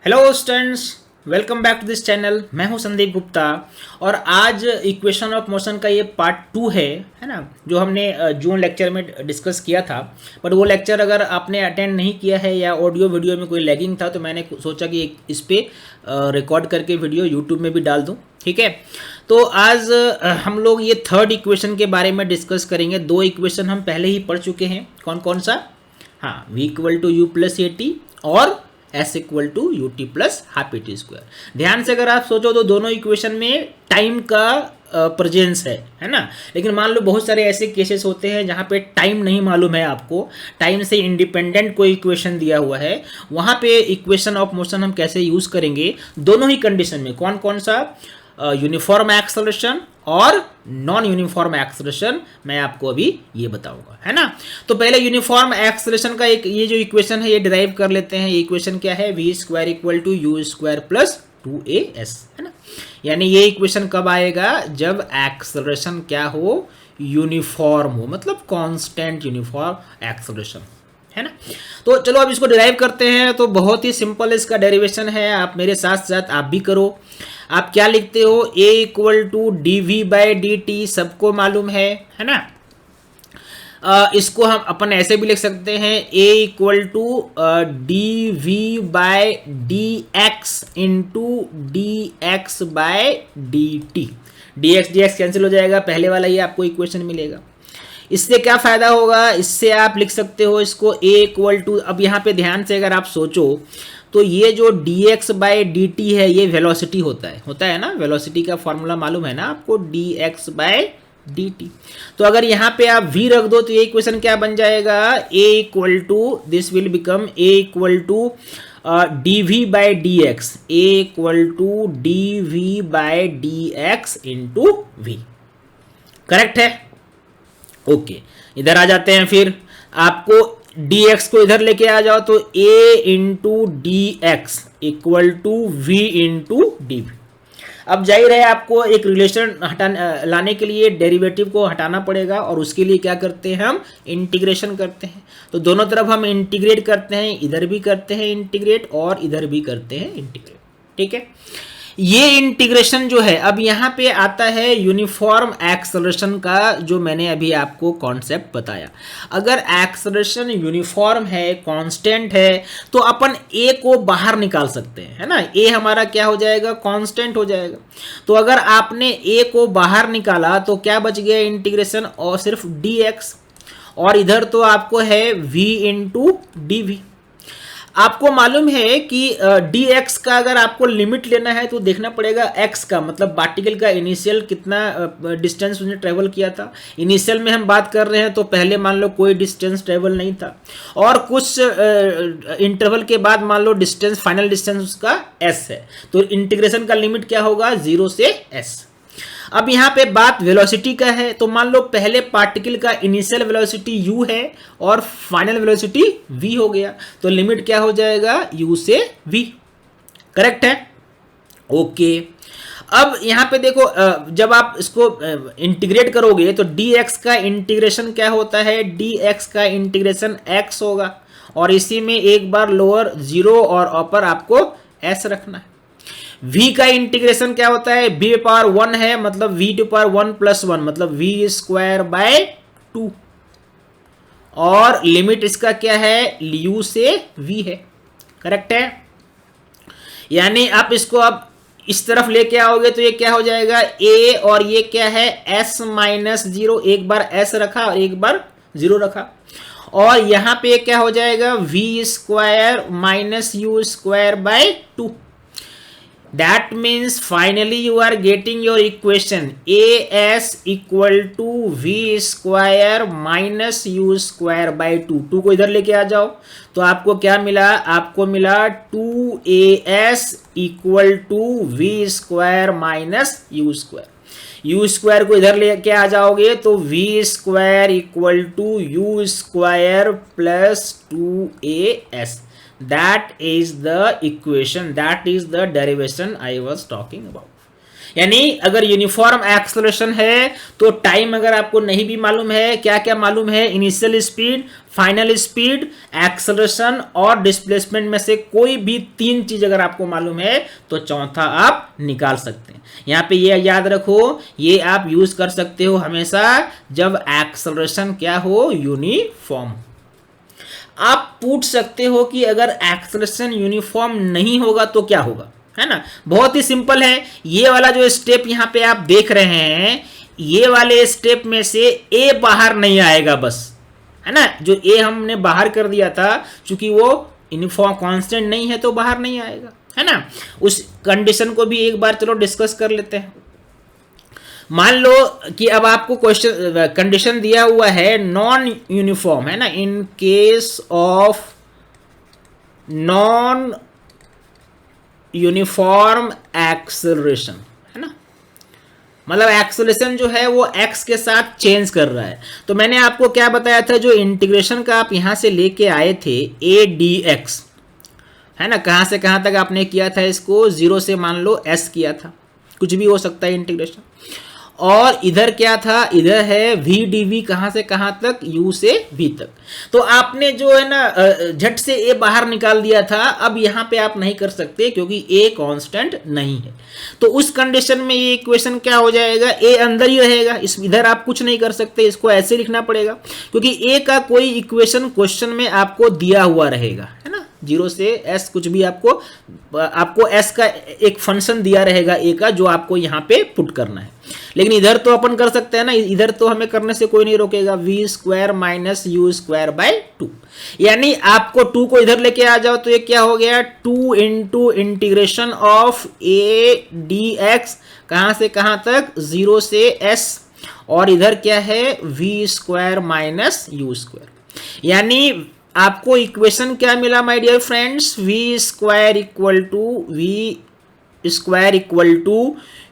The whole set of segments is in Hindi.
Hello students, welcome back to this channel. मैं हूं संदीप गुप्ता और आज इक्वेशन ऑफ मोशन का ये पार्ट 2 है ना, जो हमने जून लेक्चर में डिस्कस किया था। बट वो लेक्चर अगर आपने अटेंड नहीं किया है या ऑडियो वीडियो में कोई लैगिंग था तो मैंने सोचा कि इस पे रिकॉर्ड करके वीडियो यूट्यूब में भी डाल दूं। ठीक है, तो आज हम लोग ये थर्ड इक्वेशन के बारे में डिस्कस करेंगे। दो इक्वेशन हम पहले ही पढ़ चुके हैं। कौन कौन सा? हाँ, v equal to u plus a t और s equal to u t plus half a t square. ध्यान से अगर आप सोचो तो दोनों इक्वेशन में टाइम का प्रेजेंस है ना। लेकिन मान लो बहुत सारे ऐसे केसेस होते हैं जहाँ पे टाइम नहीं मालूम है, आपको टाइम से इंडिपेंडेंट कोई इक्वेशन दिया हुआ है, वहाँ पे इक्वेशन ऑफ मोशन हम कैसे यूज करेंगे दोनों ही कंडीशन में। कौन कौन सा? यूनिफॉर्म एक्सेलरेशन और नॉन यूनिफॉर्म एक्सेलरेशन मैं आपको अभी ये बताऊंगा, है ना। तो पहले यूनिफॉर्म एक्सेलरेशन का एक ये जो इक्वेशन है ये डिराइव कर लेते हैं। ये इक्वेशन क्या है? V square equal to u square plus 2as, है ना। यानी ये इक्वेशन कब आएगा? जब एक्सेलरेशन क्या हो? यूनिफॉर्म हो, मतलब कांस्टेंट यूनिफॉर्म एक्सेलरेशन, है ना। तो चलो अब इसको डिराइव करते हैं। तो बहुत ही सिंपल इसका डेरिवेशन है, आप मेरे साथ साथ आप भी करो। आप क्या लिखते हो? a equal to d v by d t, सबको मालूम है ना। इसको हम अपन ऐसे भी लिख सकते हैं, a equal to d v by d x into d x by d t. D x cancel हो जाएगा, पहले वाला ही आपको इक्वेशन मिलेगा। इससे क्या फायदा होगा? इससे आप लिख सकते हो इसको a इक्वल टू, अब यहाँ पे ध्यान से अगर आप सोचो तो ये जो dx बाई डी टी है ये वेलोसिटी होता है ना। वेलोसिटी का फॉर्मूला मालूम है ना आपको, dx बाई डी टी। तो अगर यहाँ पे आप v रख दो तो ये इक्वेशन क्या बन जाएगा? a equal to, this will become a equal to d v by d x, a equal to d v by d x into v. Correct है? ओके, इधर आ जाते हैं। फिर आपको dx को इधर लेके आ जाओ तो a into d x equal to v into d v. अब जाहिर है आपको एक रिलेशन लाने के लिए डेरिवेटिव को हटाना पड़ेगा और उसके लिए क्या करते हैं? हम इंटीग्रेशन करते हैं। तो दोनों तरफ हम इंटीग्रेट करते हैं, इधर भी करते हैं इंटीग्रेट और इधर भी करते हैं इंटीग्रेट। ठीक है, ये इंटीग्रेशन जो है, अब यहाँ पे आता है यूनिफॉर्म एक्सेलरेशन का, जो मैंने अभी आपको कॉन्सेप्ट बताया। अगर एक्सेलरेशन यूनिफॉर्म है, कांस्टेंट है, तो अपन a को बाहर निकाल सकते हैं, है ना। a हमारा क्या हो जाएगा? कांस्टेंट हो जाएगा। तो अगर आपने a को बाहर निकाला तो क्या बच गया? इंटीग्रेशन और सिर्फ dx, और इधर तो आपको है v इंटू डी वी। आपको मालूम है कि dx का अगर आपको लिमिट लेना है तो देखना पड़ेगा x का, मतलब पार्टिकल का इनिशियल कितना डिस्टेंस उसने ट्रेवल किया था। इनिशियल में हम बात कर रहे हैं तो पहले मान लो कोई डिस्टेंस ट्रेवल नहीं था, और कुछ इंटरवल के बाद मान लो डिस्टेंस, फाइनल डिस्टेंस उसका s है। तो इंटीग्रेशन का लिमिट क्या होगा? 0 से s। अब यहाँ पे बात वेलोसिटी का है, तो मान लो पहले पार्टिकल का इनिशियल वेलोसिटी u है और फाइनल वेलोसिटी v हो गया, तो लिमिट क्या हो जाएगा? u से v। करेक्ट है? ओके। अब यहाँ पे देखो, जब आप इसको इंटीग्रेट करोगे तो dx का इंटीग्रेशन क्या होता है? dx का इंटीग्रेशन x होगा, और इसी में एक बार लोअर 0 और अपर आपको s रखना है। v का इंटीग्रेशन क्या होता है? v पावर 1 है, मतलब v टू पावर 1 प्लस 1, मतलब v स्क्वायर बाय 2, और लिमिट इसका क्या है? u से v है। करेक्ट है? यानी आप इसको अब इस तरफ लेके आओगे तो ये क्या हो जाएगा? a, और ये क्या है? s माइनस 0, एक बार s रखा और एक बार 0 रखा, और यहां पे क्या हो जाएगा? v square minus u square by 2। That means finally you are getting your equation as equal to v square minus u square by 2। 2 को इधर लेके आ जाओ तो आपको क्या मिला? आपको मिला 2as equal to v square minus u square। u square को इधर लेके आ जाओगे तो v square equal to u square plus 2as। That is the equation, that is the derivation I was talking about। यानी अगर यूनिफॉर्म एक्सेलरेशन है तो टाइम अगर आपको नहीं भी मालूम है, क्या क्या मालूम है, initial speed, final speed, acceleration और डिस्प्लेसमेंट में से कोई भी 3 चीज अगर आपको मालूम है तो चौथा आप निकाल सकते हैं। यहां पे ये याद रखो, ये आप यूज कर सकते हो हमेशा जब एक्सेलरेशन क्या हो, यूनिफॉर्म। आप पूछ सकते हो कि अगर एक्सेलरेशन यूनिफॉर्म नहीं होगा तो क्या होगा, है ना। बहुत ही सिंपल है, ये वाला जो स्टेप यहां पे आप देख रहे हैं, ये वाले स्टेप में से ए बाहर नहीं आएगा बस, है ना। जो ए हमने बाहर कर दिया था, चूंकि वो यूनिफॉर्म कांस्टेंट नहीं है तो बाहर नहीं आएगा, है ना। उस कंडीशन को भी एक बार चलो डिस्कस कर लेते हैं। मान लो कि अब आपको क्वेश्चन कंडीशन दिया हुआ है नॉन यूनिफॉर्म, है ना। In case of non uniform acceleration, है ना, मतलब एक्सेलरेशन जो है वो एक्स के साथ चेंज कर रहा है। तो मैंने आपको क्या बताया था, जो इंटीग्रेशन का आप यहां से लेके आए थे ए डी एक्स, है ना, कहां से कहां तक आपने किया था इसको, 0 से मान लो एस किया था, कुछ भी हो सकता है इंटीग्रेशन। और इधर क्या था, इधर है वी डी वी, कहां से कहां तक, यू से वी तक। तो आपने जो है ना झट से ए बाहर निकाल दिया था, अब यहां पे आप नहीं कर सकते क्योंकि ए कांस्टेंट नहीं है। तो उस कंडीशन में ये इक्वेशन क्या हो जाएगा, ए अंदर ही रहेगा, इस इधर आप कुछ नहीं कर सकते, इसको ऐसे लिखना पड़ेगा क्योंकि ए का कोई इक्वेशन क्वेश्चन में आपको दिया हुआ रहेगा, है ना। 0 से एस कुछ भी आपको एस का एक फंक्शन दिया रहेगा ए का, जो आपको यहां पे पुट करना है। लेकिन इधर तो अपन कर सकते हैं ना, इधर तो हमें करने से कोई नहीं रोकेगा, v square minus u square by 2, यानी आपको 2 को इधर लेके आ जाओ तो ये क्या हो गया, 2 into integration of a d x, कहां से कहां तक, 0 से एस, और इधर क्या है, v square minus u square. यानी आपको इक्वेशन क्या मिला my dear friends, v square equal to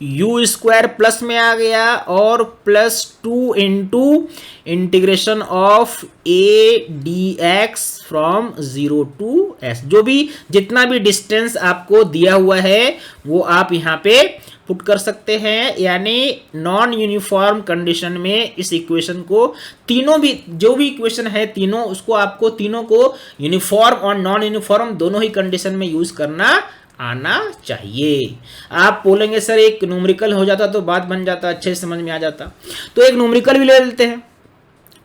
u square plus में आ गया और plus 2 into integration of a d x from 0 to s. जो भी जितना भी डिस्टेंस आपको दिया हुआ है वो आप यहाँ पे पुट कर सकते हैं। यानी नॉन यूनिफॉर्म कंडीशन में इस इक्वेशन को, तीनों भी जो भी इक्वेशन है तीनों, उसको आपको तीनों को यूनिफॉर्म और नॉन यूनिफॉर्म दोनों ही कंडीशन में यूज करना आना चाहिए। आप बोलेंगे सर एक न्यूमेरिकल हो जाता तो बात बन जाता, अच्छे से समझ में आ जाता। तो एक न्यूमेरिकल भी ले लेते हैं।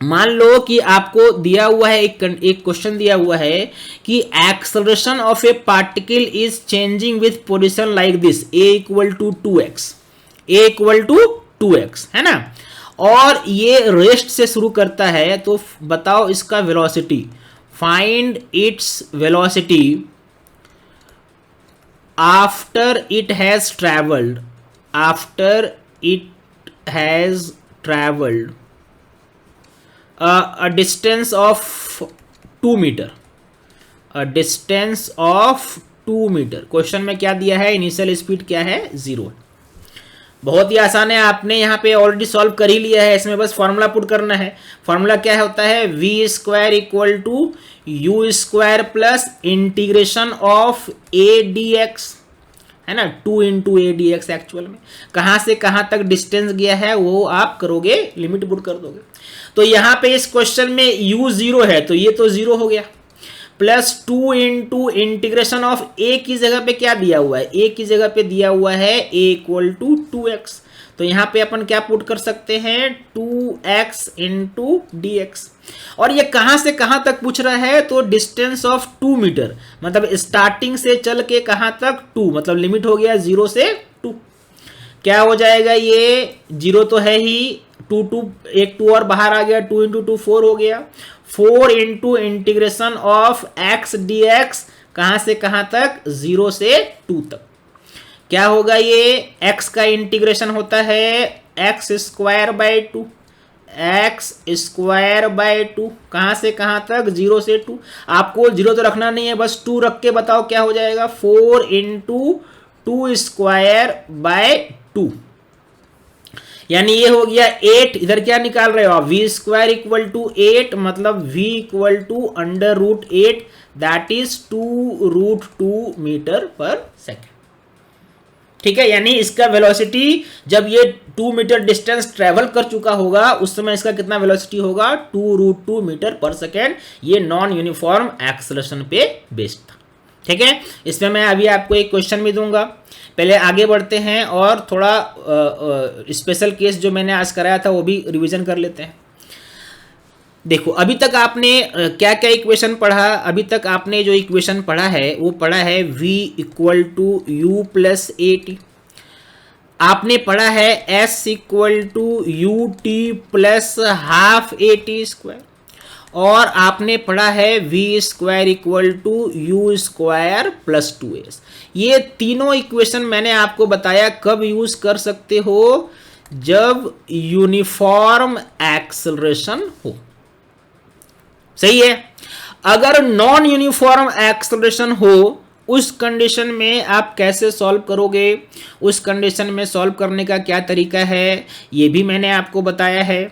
मान लो कि आपको दिया हुआ है एक क्वेश्चन दिया हुआ है कि acceleration of a particle is changing with position like this, a equal to 2x, a equal to 2x, है ना। और ये रेस्ट से शुरू करता है, तो बताओ इसका velocity, find its velocity after it has traveled a distance of 2 metre, question में क्या दिया है, इनिशियल स्पीड क्या है, 0। बहुत ही आसान है, आपने यहाँ पे ऑलरेडी सॉल्व कर ही लिया है, इसमें बस फॉर्मूला पुट करना है। फॉर्मूला क्या होता है, v square equal to u square plus integration of a d x, है ना, 2 into a d x. Actual में कहां से कहां तक डिस्टेंस गया है वो आप करोगे, लिमिट पुट कर दोगे। तो यहां पे इस क्वेश्चन में u 0 है तो ये तो 0 हो गया, प्लस 2 इंटू इंटीग्रेशन ऑफ ए की जगह पे क्या दिया हुआ है, ए की जगह पे दिया हुआ है ए इक्वल टू 2x। तो यहां पे अपन क्या पुट कर सकते हैं, 2x इंटू डी एक्स। और ये कहां से कहां तक पूछ रहा है, तो डिस्टेंस ऑफ 2 मीटर, मतलब स्टार्टिंग से चल के कहां तक, 2, मतलब लिमिट हो गया 0 से 2। क्या हो जाएगा, ये 0 तो है ही, 2 एक 2 और बाहर आ गया, 2 इंटू 2 4 हो गया, 4 into integration of x D x, कहां से कहां तक, 0 से 2 तक। क्या होगा, ये x का इंटीग्रेशन होता है x square by 2, x square by 2, कहां से कहां तक, 0 से 2। आपको 0 तो रखना नहीं है, बस 2 रख के बताओ क्या हो जाएगा, 4 इंटू 2 स्क्वायर बाय 2, यानी ये हो गया 8। इधर क्या निकाल रहे हो आप, वी स्क्वायर इक्वल टू 8, मतलब v equal to under root 8, that is 2√2 metre per second. ठीक है, यानी इसका वेलोसिटी जब ये 2 मीटर डिस्टेंस ट्रेवल कर चुका होगा उस समय इसका कितना वेलोसिटी होगा, 2√2 मीटर पर सेकेंड। ये नॉन यूनिफॉर्म एक्सेलरेशन पे बेस्ड था। ठीक है, इसमें मैं अभी आपको एक क्वेश्चन भी दूंगा। पहले आगे बढ़ते हैं और थोड़ा स्पेशल केस जो मैंने आज कराया था वो भी रिवीजन कर लेते हैं। देखो अभी तक आपने क्या क्या इक्वेशन पढ़ा, अभी तक आपने जो इक्वेशन पढ़ा है वो पढ़ा है v equal to u plus a t, आपने पढ़ा है s equal to u t plus half a t square, और आपने पढ़ा है v square equal to u square plus 2s। ये तीनों इक्वेशन मैंने आपको बताया कब यूज कर सकते हो, जब यूनिफॉर्म एक्सेलरेशन हो। सही है, अगर नॉन यूनिफॉर्म एक्सेलरेशन हो उस कंडीशन में आप कैसे सॉल्व करोगे, उस कंडीशन में सॉल्व करने का क्या तरीका है ये भी मैंने आपको बताया है।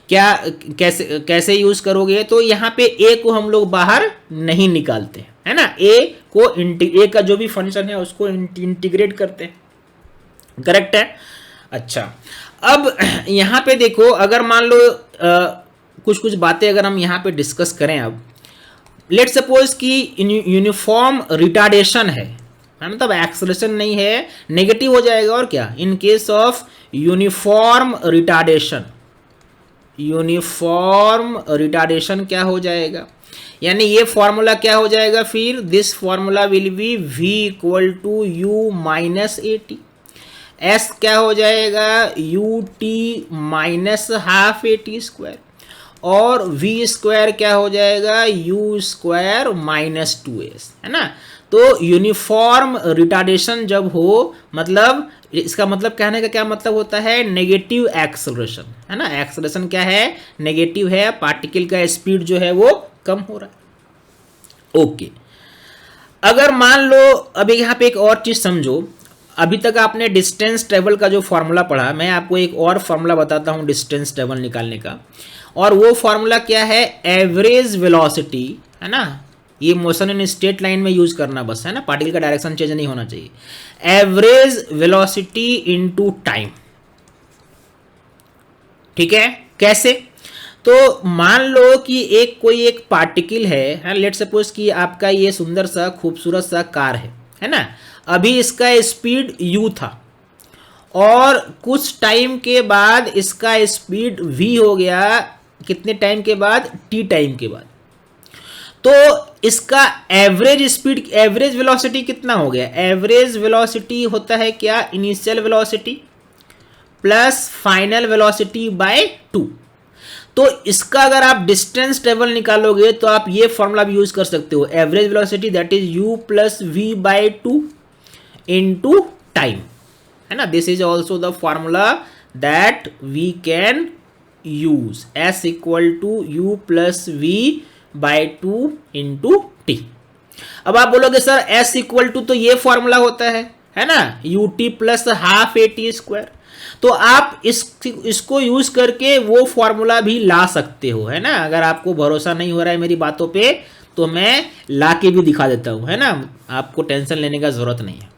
क्या कैसे यूज करोगे, तो यहाँ पे ए को हम लोग बाहर नहीं निकालते है ना, ए का जो भी फंक्शन है उसको इंटीग्रेट करते हैं, करेक्ट है। अच्छा, अब यहाँ पे देखो अगर मान लो कुछ कुछ बातें अगर हम यहाँ पे डिस्कस करें, अब लेट सपोज कि यूनिफॉर्म रिटार्डेशन है, मतलब एक्सेलरेशन नहीं है, नेगेटिव हो जाएगा। और क्या, in case of uniform retardation, uniform retardation क्या हो जाएगा, यानी ये फॉर्मूला क्या हो जाएगा फिर, this formula will be v equal to u minus a t, s क्या हो जाएगा u t minus half a t square, और v स्क्वायर क्या हो जाएगा u स्क्वायर माइनस 2s, है ना। तो यूनिफॉर्म रिटार्डेशन जब हो, मतलब इसका मतलब कहने का क्या मतलब होता है, नेगेटिव एक्सेलरेशन, है ना। एक्सेलरेशन क्या है, नेगेटिव है, पार्टिकल का स्पीड जो है वो कम हो रहा है। ओके, अगर मान लो अभी यहाँ पे एक और चीज समझो, अभी तक आपने डिस्टेंस ट्रेवल का जो फॉर्मूला पढ़ा, मैं आपको एक और फॉर्मूला बताता हूँ डिस्टेंस ट्रेवल निकालने का, और वो फॉर्मूला क्या है, एवरेज वेलोसिटी, है ना। ये मोशन इन स्ट्रेट लाइन में यूज करना बस, है ना, पार्टिकल का डायरेक्शन चेंज नहीं होना चाहिए। एवरेज वेलोसिटी इनटू टाइम, ठीक है। कैसे, तो मान लो कि कोई एक पार्टिकल है, लेट सपोज कि आपका ये सुंदर सा खूबसूरत सा कार है ना। अभी इसका स्पीड u था और कुछ टाइम के बाद इसका स्पीड v हो गया, कितने टाइम के बाद, t टाइम के बाद। तो इसका एवरेज स्पीड, एवरेज वेलोसिटी कितना हो गया, एवरेज वेलोसिटी होता है क्या, initial velocity plus final velocity bye 2। तो इसका अगर आप डिस्टेंस ट्रेवल निकालोगे तो आप ये फॉर्मूला भी यूज कर सकते हो, average velocity that is u plus v by 2 into time, है ना। This is also the formula that we can use, s equal to u plus v by 2 into t. अब आप बोलोगे सर s इक्वल टू तो ये फॉर्मूला होता है ना, you t plus half a t square. तो आप इसको यूज करके वो फॉर्मूला भी ला सकते हो, है ना। अगर आपको भरोसा नहीं हो रहा है मेरी बातों पे तो मैं ला के भी दिखा देता हूं, है ना, आपको टेंशन लेने का जरूरत नहीं है।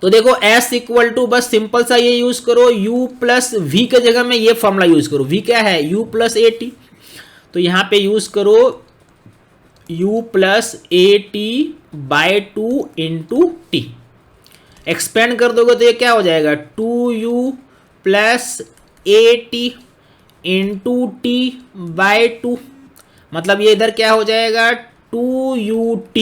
तो देखो s इक्वल टू बस सिंपल सा ये यूज करो, u प्लस v के जगह में ये फॉर्मूला यूज करो, v क्या है u प्लस ए टी, तो यहां पे यूज करो u plus a t by 2 into t. Expand कर दोगे तो ये क्या हो जाएगा, 2u plus a t into t by 2, मतलब ये इधर क्या हो जाएगा 2ut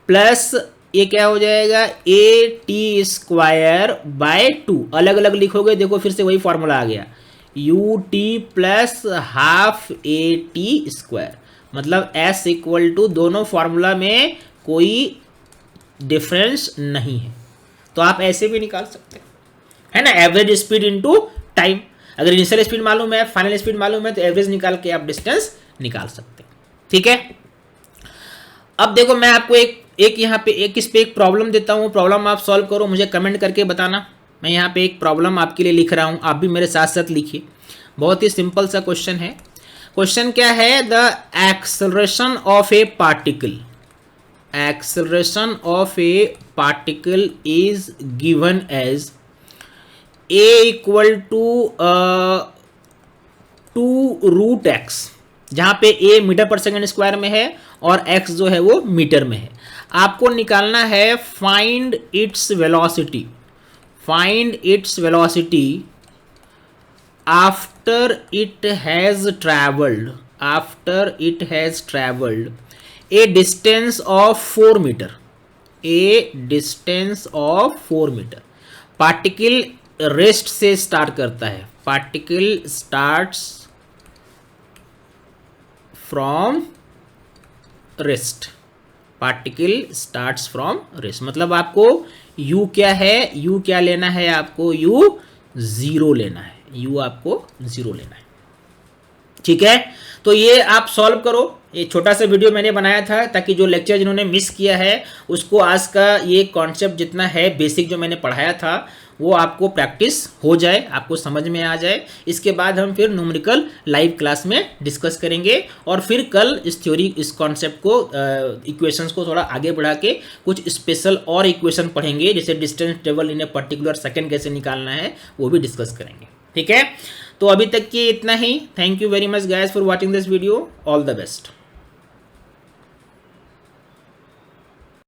प्लस ये क्या हो जाएगा ए टी स्क्वायर बाय 2। अलग अलग लिखोगे देखो फिर से वही फॉर्मूला आ गया, you t plus half a t square, मतलब s इक्वल टू, दोनों फॉर्मूला में कोई डिफरेंस नहीं है। तो आप ऐसे भी निकाल सकते हैं, है ना, एवरेज स्पीड इनटू टाइम। अगर इनिशियल स्पीड मालूम है, फाइनल स्पीड मालूम है, तो एवरेज निकाल के आप डिस्टेंस निकाल सकते हैं, ठीक है। अब देखो मैं आपको एक यहाँ पे इस पे एक प्रॉब्लम देता हूँ, प्रॉब्लम आप सॉल्व करो, मुझे कमेंट करके बताना। मैं यहाँ पे एक प्रॉब्लम आपके लिए लिख रहा हूँ, आप भी मेरे साथ साथ लिखिए। बहुत ही सिंपल सा क्वेश्चन है। क्वेश्चन क्या है, the acceleration of a particle, acceleration of a particle is given as a equal to 2√x, जहां पे a metre per second square में है और x जो है वो मीटर में है। आपको निकालना है find its velocity, find its velocity after it has travelled, after it has travelled a distance of 4 metre, a distance of 4 metre. Particle rest से स्टार्ट करता है, particle starts from rest, particle starts from rest. मतलब आपको u क्या है, u क्या लेना है आपको, u 0 लेना है, u आपको 0 लेना है। ठीक है, तो ये आप सॉल्व करो। ये छोटा सा वीडियो मैंने बनाया था ताकि जो लेक्चर जिन्होंने मिस किया है उसको आज का ये कॉन्सेप्ट जितना है बेसिक जो मैंने पढ़ाया था वो आपको प्रैक्टिस हो जाए, आपको समझ में आ जाए। इसके बाद हम फिर न्यूमेरिकल लाइव क्लास में डिस्कस करेंगे और फिर कल इस थ्योरी, इस कॉन्सेप्ट को, इक्वेशंस को थोड़ा आगे बढ़ा के कुछ स्पेशल और इक्वेशन पढ़ेंगे, जैसे distance travel in a particular second कैसे निकालना है वो भी डिस्कस करेंगे। ठीक है, तो अभी तक के इतना ही। Thank you very much guys for watching this video. All the best.